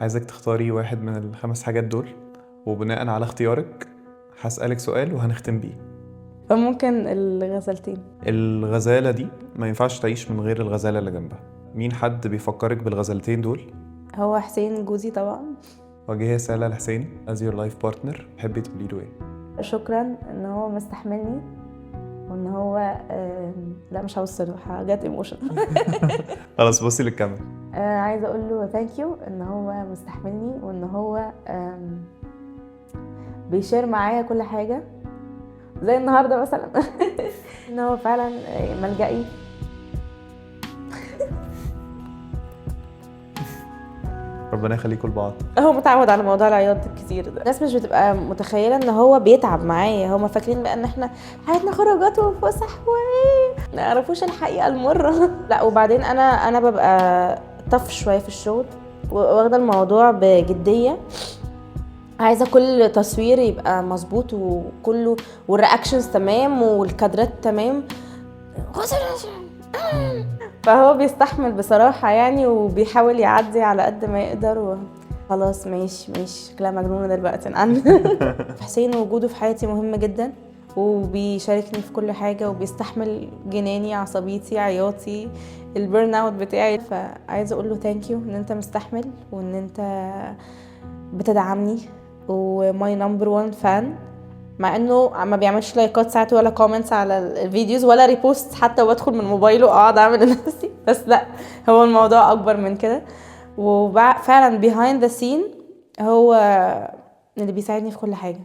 عايزك تختاري واحد من الخمس حاجات دول، وبناء على اختيارك هسألك سؤال وهنختم بيه. فممكن الغزلتين. الغزالة دي ما ينفعش تعيش من غير الغزالة اللي جنبها. مين حد بيفكرك بالغزالتين دول؟ هو حسين جوزي طبعا. وجهي رسالة لحسين as your life partner، تحبي تقولي له ايه؟ شكرا ان هو مستحملني، وان هو لا مش هوصله حاجات ايموشن. خلاص بصي للكاميرا. عايزه اقول له ثانك يو ان هو مستحملني، وان هو بيشير معايا كل حاجه زي النهارده مثلا. ان هو فعلا ملجئي. ربنا يخليكم لبعض. هو متعود على موضوع العياط الكتير ده. الناس مش بتبقى متخيله ان هو بيتعب معايا، هم فاكرين بقى ان احنا حياتنا خروجات وفسح وايه، ما يعرفوش الحقيقه المره. لا وبعدين انا ببقى طف شويه في الشغل، واخده الموضوع بجديه. عايزه كل تصوير يبقى مظبوط وكله، والرياكشنز تمام والكادرات تمام. فهو بيستحمل بصراحه يعني، وبيحاول يعدي على قد ما يقدر. خلاص ماشي شكلها مجنونه دلوقتي عن. حسين وجوده في حياتي مهم جدا، وبيشاركني في كل حاجه، وبيستحمل جناني، عصبيتي، عياطي، البيرن اوت بتاعي. فعايزه اقول له ثانك يو ان انت مستحمل، وان انت بتدعمني، وماي نمبر 1 فان. مع انه ما بيعملش لايكات ساعات ولا كومنتس على الفيديوز ولا ريبوست حتى، وبدخل من موبايله اقعد اعمل لنفسي. بس لا، هو الموضوع اكبر من كده، وفعلا behind the scene هو اللي بيساعدني في كل حاجه.